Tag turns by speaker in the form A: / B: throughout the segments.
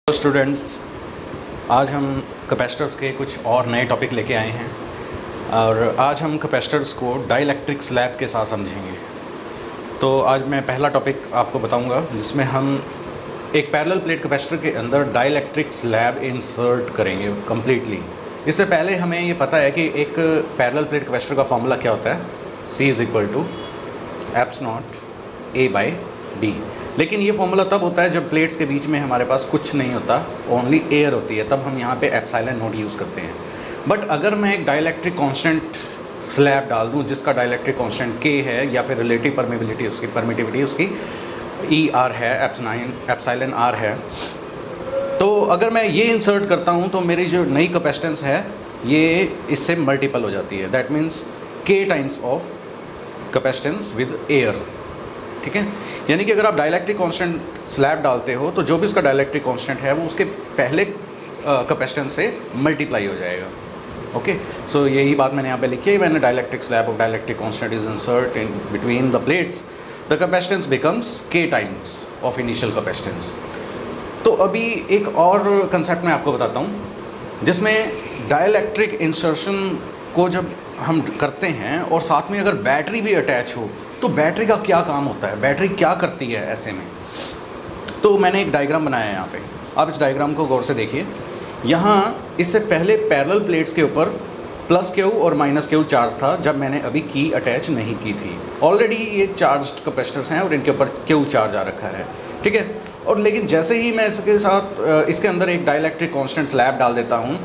A: Hello students, आज हम capacitors के कुछ और नए टॉपिक लेके आए हैं और आज हम कैपेसिटर्स को डाइलेक्ट्रिक स्लैब के साथ समझेंगे। तो आज मैं पहला टॉपिक आपको बताऊंगा जिसमें हम एक पैरेलल प्लेट कैपेसिटर के अंदर डाइलेक्ट्रिक स्लैब इंसर्ट करेंगे कम्प्लीटली। इससे पहले हमें ये पता है कि एक पैरेलल प्लेट कैपेसिटर का फॉर्मूला क्या होता है, C = ε0 A/d। लेकिन ये फॉर्मूला तब होता है जब प्लेट्स के बीच में हमारे पास कुछ नहीं होता, ओनली एयर होती है, तब हम यहाँ पे ε0 यूज़ करते हैं। बट अगर मैं एक डाइलेक्ट्रिक कांस्टेंट स्लैब डाल दूँ जिसका डाइलेक्ट्रिक कांस्टेंट K है या फिर रिलेटिव परमिबिलिटी उसकी परमिटिविटी उसकी ER है, εr है, तो अगर मैं ये इंसर्ट करता हूँ तो मेरी जो नई कैपेसिटेंस है ये इससे मल्टीपल हो जाती है। That means K times of capacitance with air. ठीक है, यानी कि अगर आप डाइलेक्ट्रिक कांस्टेंट स्लैब डालते हो तो जो भी उसका डाइलेक्ट्रिक कांस्टेंट है वो उसके पहले कैपेसिटेंस से मल्टीप्लाई हो जाएगा। ओके, सो यही बात मैंने यहाँ पे लिखी है। मैंने dielectric slab of dielectric constant is insert in between the plates, the capacitance becomes K times of initial capacitance. तो अभी एक और कंसेप्ट मैं आपको बताता हूँ जिसमें डाइलेक्ट्रिक इंसर्शन को जब हम करते हैं और साथ में अगर बैटरी भी अटैच हो तो बैटरी का क्या काम होता है, बैटरी क्या करती है ऐसे में। तो मैंने एक डायग्राम बनाया है यहाँ पे, आप इस डायग्राम को गौर से देखिए। यहाँ इससे पहले पैरेलल प्लेट्स के ऊपर +Q और -Q चार्ज था जब मैंने अभी की अटैच नहीं की थी। ऑलरेडी ये चार्ज्ड कैपेसिटर्स हैं और इनके ऊपर Q चार्ज आ रखा है। ठीक है, और लेकिन जैसे ही मैं इसके साथ इसके अंदर एक डाइलेक्ट्रिक कांस्टेंट स्लैब डाल देता हूँ,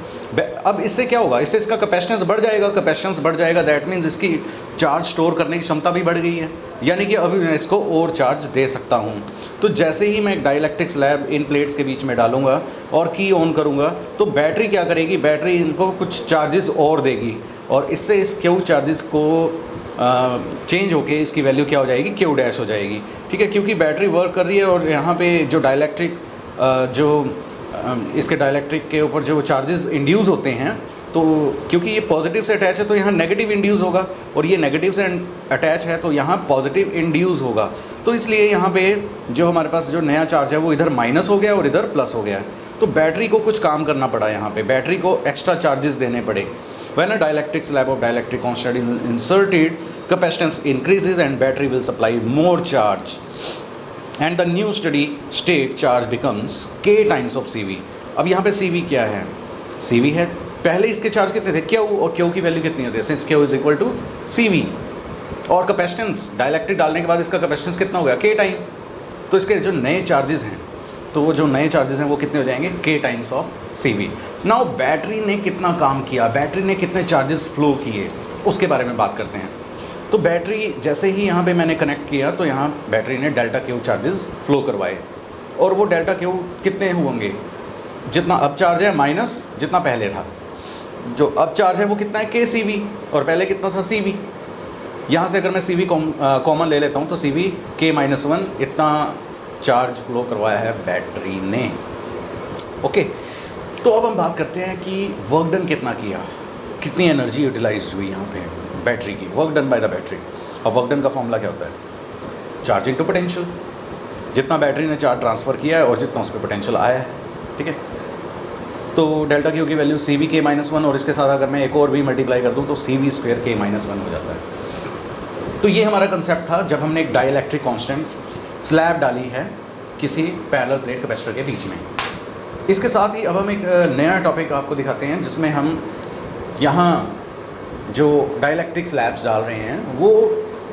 A: अब इससे क्या होगा, इससे इसका कैपेसिटेंस बढ़ जाएगा। कैपेसिटेंस बढ़ जाएगा दैट मीन्स इसकी चार्ज स्टोर करने की क्षमता भी बढ़ गई है, यानी कि अभी मैं इसको और चार्ज दे सकता हूँ। तो जैसे ही मैं एक डाइलेक्ट्रिक स्लैब इन प्लेट्स के बीच में डालूंगा और की ऑन करूँगा तो बैटरी क्या करेगी, बैटरी इनको कुछ चार्जेस और देगी और इससे इस Q चार्जेस को चेंज होके इसकी वैल्यू क्या हो जाएगी, Q' हो जाएगी। ठीक है, क्योंकि बैटरी वर्क कर रही है और यहाँ पे जो डाइलेक्ट्रिक इसके डाइलेक्ट्रिक के ऊपर जो चार्जेस इंड्यूस होते हैं, तो क्योंकि ये पॉजिटिव से अटैच है तो यहाँ नेगेटिव इंड्यूस होगा और ये नेगेटिव से अटैच है तो यहाँ पॉजिटिव इंड्यूस होगा। तो इसलिए यहाँ पे जो हमारे पास जो नया चार्ज है वो इधर माइनस हो गया और इधर प्लस हो गया। तो बैटरी को कुछ काम करना पड़ा, यहाँ पे बैटरी को एक्स्ट्रा चार्जेस देने पड़े। When a dielectric slab of dielectric constant is inserted, capacitance increases and battery will supply more charge. And the new steady state charge becomes K times of CV. अब यहाँ पे CV क्या है, CV है, पहले इसके चार्ज कितने थे Q, और Q की वैल्यू कितनी होती है, since Q = CV। और कैपेसिटेंस डाइलेक्ट्रिक डालने के बाद इसका कैपेसिटेंस कितना हो गया, K टाइम। तो इसके जो नए चार्जेस हैं, तो वो जो नए चार्जेस हैं वो कितने हो जाएंगे, K times of CV। Now battery ने कितना काम किया, बैटरी ने कितने चार्जेस फ्लो किए, उसके बारे में बात करते हैं। तो बैटरी जैसे ही यहाँ पे मैंने कनेक्ट किया तो यहाँ बैटरी ने ΔQ चार्जेस फ्लो करवाए और वो ΔQ कितने होंगे, जितना अब चार्ज है माइनस जितना पहले था। जो अब चार्ज है वो कितना है, KCV, और पहले कितना था, CV। यहाँ से अगर मैं CV कॉमन ले लेता हूँ तो CV K-1 इतना चार्ज फ्लो करवाया है बैटरी ने। ओके, तो अब हम बात करते हैं कि वर्क डन कितना किया, कितनी एनर्जी यूटिलाइज्ड हुई यहाँ पे बैटरी की, work done by the battery. अब वर्क डन का फॉर्मूला क्या होता है, चार्ज इनटू पोटेंशियल। जितना बैटरी ने चार्ज ट्रांसफ़र किया है और जितना उस पर पोटेंशियल आया है। ठीक है, तो ΔQ की वैल्यू CV K-1 और इसके साथ अगर मैं एक और भी मल्टीप्लाई कर दूँ तो CV² K-1 हो जाता है। तो ये हमारा कंसेप्ट था जब हमने एक डाइलेक्ट्रिक कांस्टेंट स्लैब डाली है किसी पैरेलल प्लेट कैपेसिटर के बीच में। इसके साथ ही अब हम एक नया टॉपिक आपको दिखाते हैं जिसमें हम यहाँ जो डाइलेक्ट्रिक स्लैब्स डाल रहे हैं वो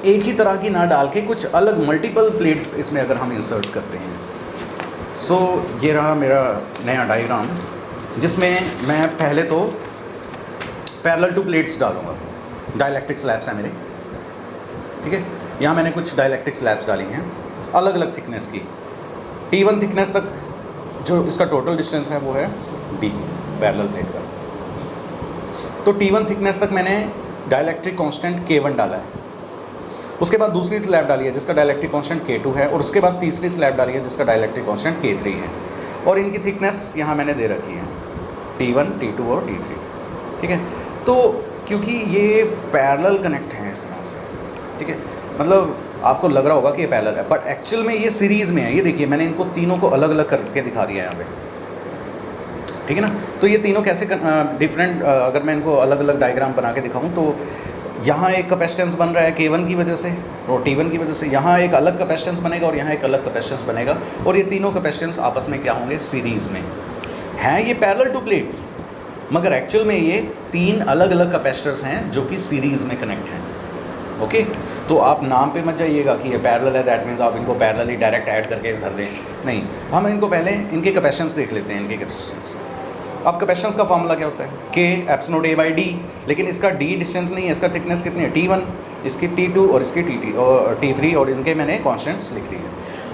A: एक ही तरह की ना डाल के कुछ अलग मल्टीपल प्लेट्स इसमें अगर हम इंसर्ट करते हैं। सो ये रहा मेरा नया डायग्राम जिसमें मैं पहले तो पैरेलल टू प्लेट्स डालूँगा, डाइलेक्ट्रिक स्लैब्स हैं मेरे। ठीक है, यहाँ मैंने कुछ डाइलेक्ट्रिक स्लैब्स डाली हैं अलग अलग थिकनेस की। T1 थिकनेस तक जो इसका टोटल डिस्टेंस है वो है D पैरेलल प्लेट का। तो T1 थिकनेस तक मैंने डाइलेक्ट्रिक कांस्टेंट K1 डाला है। उसके बाद दूसरी स्लैब डाली है जिसका डाइलेक्ट्रिक कांस्टेंट K2 है और उसके बाद तीसरी स्लैब डाली है जिसका डाइलेक्ट्रिक कांस्टेंट K3 है और इनकी थिकनेस यहाँ मैंने दे रखी है T1, T2 और T3। ठीक है, तो क्योंकि ये पैरेलल कनेक्ट हैं इस तरह से, ठीक है, मतलब आपको लग रहा होगा कि ये पैरेलल है बट एक्चुअल में ये सीरीज़ में है। ये देखिए मैंने इनको तीनों को अलग अलग करके दिखा दिया है यहाँ पे। ठीक है ना। तो ये तीनों कैसे डिफरेंट, अगर मैं इनको अलग अलग डायग्राम बना के दिखाऊँ तो यहाँ एक कैपेसिटेंस बन रहा है K1 की वजह से और T1 की वजह से, यहाँ एक अलग कैपेसिटेंस बनेगा और यहाँ एक अलग कैपेसिटेंस बनेगा, और ये तीनों कैपेसिटेंस आपस में क्या होंगे, सीरीज़ में हैं। ये पैरेलल टू प्लेट्स, मगर एक्चुअल में ये तीन अलग अलग कैपेसिटर्स हैं जो कि सीरीज़ में कनेक्ट हैं। ओके, तो आप नाम पे मत जाइएगा कि ये पैरेलल है, दैट मीन्स आप इनको पैरेलली डायरेक्ट ऐड करके धर दें, नहीं। हम इनको पहले इनके कैपेसिटेंस देख लेते हैं, इनके कैपेसिटेंस। अब कैपेसिटेंस का फार्मूला क्या होता है, K epsilon A by D, लेकिन इसका D डिस्टेंस नहीं है, इसका थिकनेस कितनी है, T1, इसकी T2 और इसकी T3, और इनके मैंने कॉन्स्टेंट्स लिख लिए।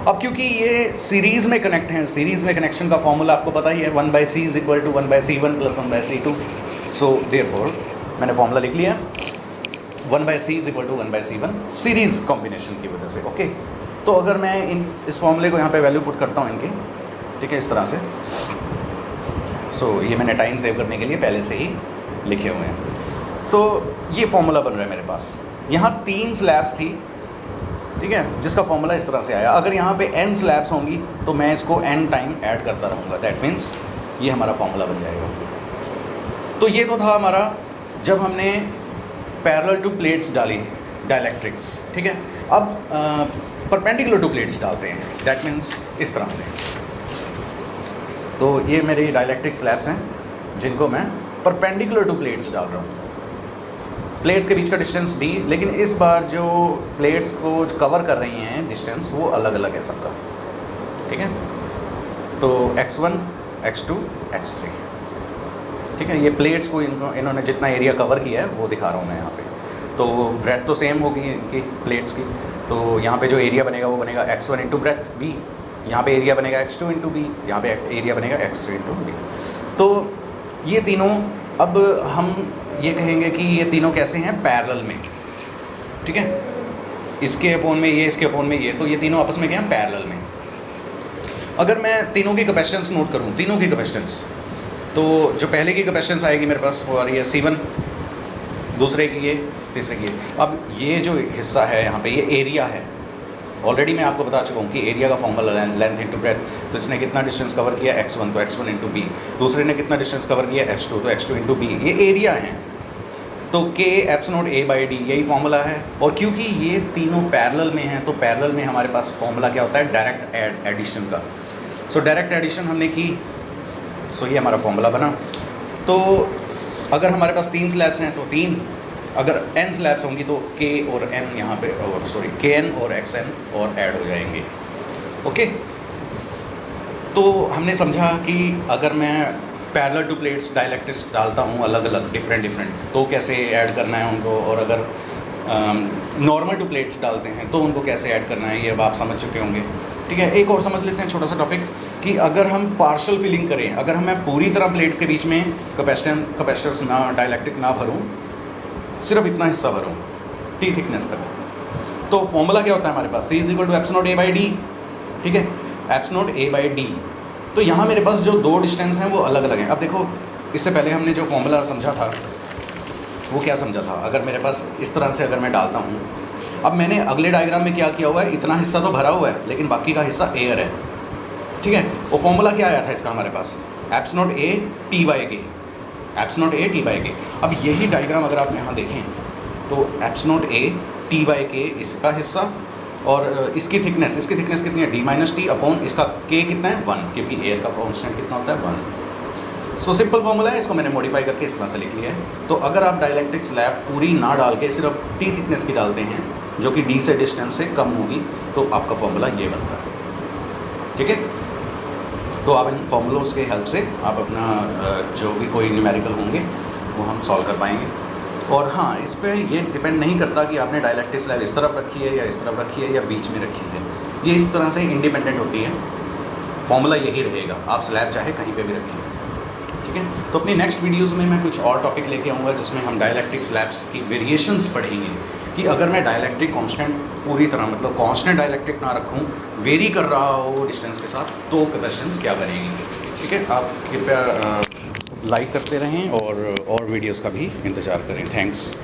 A: अब क्योंकि ये सीरीज़ में कनेक्ट हैं, सीरीज़ में कनेक्शन का फार्मूला आपको पता ही है, 1/C = 1/C1 + 1/C2। So therefore मैंने फार्मूला लिख लिया, 1/C = 1/C1 सीरीज़ कॉम्बिनेशन की वजह से। ओके, तो अगर मैं इस फार्मूले को यहाँ पे वैल्यू पुट करता हूँ इनके, ठीक है, इस तरह से। सो ये मैंने टाइम सेव करने के लिए पहले से ही लिखे हुए हैं। सो ये फार्मूला बन रहा है मेरे पास। यहाँ 3 स्लैब्स थी, ठीक है, जिसका फार्मूला इस तरह से आया। अगर यहाँ पे n स्लैब्स होंगी तो मैं इसको n टाइम ऐड करता रहूँगा, दैट मीन्स ये हमारा फार्मूला बन जाएगा। तो ये तो था हमारा जब हमने पैरेलल टू प्लेट्स डाली, डाइलेक्ट्रिक्स, ठीक है। अब परपेंडिकुलर टू प्लेट्स डालते हैं, दैट मीन्स इस तरह से। तो ये मेरे डाइलेक्ट्रिक स्लैब्स हैं जिनको मैं परपेंडिकुलर टू प्लेट्स डाल रहा हूँ। प्लेट्स के बीच का डिस्टेंस d, लेकिन इस बार जो प्लेट्स को कवर कर रही हैं डिस्टेंस वो अलग अलग है सबका, ठीक है। तो x1, x2, x3, ठीक है। ये प्लेट्स को इन्होंने जितना एरिया कवर किया है वो दिखा रहा हूँ मैं यहाँ पे। तो ब्रेथ तो सेम होगी इनकी प्लेट्स की, तो यहाँ पे जो एरिया बनेगा वो बनेगा x1 इंटू ब्रेथ b, यहाँ पे एरिया बनेगा x2 इंटू बी, यहाँ पे एरिया बनेगा x3 इंटू बी। तो ये तीनों, अब हम ये कहेंगे कि ये तीनों कैसे हैं, पैरेलल में, ठीक है। इसके अपोन में ये, इसके अपोन में ये, तो ये तीनों आपस में क्या हैं, पैरेलल में। अगर मैं तीनों की कैपेसिटेंस नोट करूँ, तीनों की कैपेसिटेंस, तो जो पहले की कैपेसिटेंस आएगी मेरे पास वो आ रही है C1, दूसरे की ये, तीसरे की ये। अब ये जो हिस्सा है यहाँ पे ये एरिया है। ऑलरेडी मैं आपको बता चुका हूँ कि एरिया का फॉर्मूला लेंथ इंटू ब्रेथ, तो इसने कितना डिस्टेंस कवर किया x1, तो x1 इंटू बी, दूसरे ने कितना डिस्टेंस कवर किया x2, तो x2 इंटू बी, ये एरिया है। तो K epsilon A by D यही फॉर्मूला है। और क्योंकि ये तीनों पैरेलल में हैं तो पैरेलल में हमारे पास फॉर्मूला क्या होता है, डायरेक्ट एडिशन का। सो डायरेक्ट एडिशन हमने की, सो ये हमारा फॉर्मूला बना। तो अगर हमारे पास 3 स्लैब्स हैं तो 3, अगर n स्लैब्स होंगी तो K और n यहाँ पे, और सॉरी Kn और Xn और ऐड हो जाएंगे। ओके, तो हमने समझा कि अगर मैं पैरेलल टू प्लेट्स डाइलेक्ट्रिक्स डालता हूँ अलग अलग डिफरेंट, तो कैसे ऐड करना है उनको, और अगर नॉर्मल टू प्लेट्स डालते हैं तो उनको कैसे ऐड करना है, ये अब आप समझ चुके होंगे, ठीक है। एक और समझ लेते हैं छोटा सा टॉपिक कि अगर हम पार्शियल फिलिंग करें, अगर मैं पूरी तरह प्लेट्स के बीच में कैपेसिटर्स ना, डाइलेक्ट्रिक ना भरूँ, सिर्फ इतना हिस्सा भरूँ T थिकनेस तक, तो फॉर्मूला क्या होता है हमारे पास, C = epsilon A by D, ठीक है, एप्सिलॉन A बाई D। तो यहाँ मेरे पास जो 2 डिस्टेंस हैं वो अलग अलग हैं। अब देखो, इससे पहले हमने जो फॉर्मूला समझा था वो क्या समझा था, अगर मेरे पास इस तरह से अगर मैं डालता हूँ, अब मैंने अगले डायग्राम में क्या किया हुआ है, इतना हिस्सा तो भरा हुआ है लेकिन बाकी का हिस्सा एयर है, ठीक है। वो फॉर्मूला क्या आया था इसका हमारे पास, epsilon A T by K, epsilon A T by K। अब यही डायग्राम अगर आप यहाँ देखें तो epsilon A T by K इसका हिस्सा, और इसकी थिकनेस कितनी है, D-T अपॉन इसका K कितना है, 1, क्योंकि एयर का कांस्टेंट कितना होता है, 1। सो सिंपल फॉर्मूला है, इसको मैंने मॉडिफाई करके इस तरह से लिख लिया है। तो अगर आप डाइलेक्ट्रिक स्लैब पूरी ना डाल के सिर्फ T थिकनेस की डालते हैं जो कि D से डिस्टेंस से कम होगी, तो आपका फॉर्मूला ये बनता है, ठीक है। तो आप इन फॉर्मूलोज़ के हेल्प से आप अपना जो भी कोई न्यूमेरिकल होंगे वो हम सॉल्व कर पाएंगे। और हाँ, इस पर ये डिपेंड नहीं करता कि आपने डाइलेक्ट्रिक स्लैब इस तरफ रखी है या इस तरफ रखी है या बीच में रखी है, ये इस तरह से इंडिपेंडेंट होती है, फॉर्मूला यही रहेगा, आप स्लैब चाहे कहीं पे भी रखिए, ठीक है। तो अपनी नेक्स्ट वीडियोज़ में मैं कुछ और टॉपिक लेके आऊँगा जिसमें हम डाइलेक्ट्रिक स्लैब्स की वेरिएशंस पढ़ेंगे कि अगर मैं डाइलेक्ट्रिक कांस्टेंट पूरी तरह, मतलब कांस्टेंट डाइलेक्ट्रिक ना रखूँ, वेरी कर रहा हो डिस्टेंस के साथ, तो कैपेसिटेंस क्या बनेगी, ठीक है। आप कृपया लाइक करते रहें और वीडियोस का भी इंतज़ार करें। थैंक्स।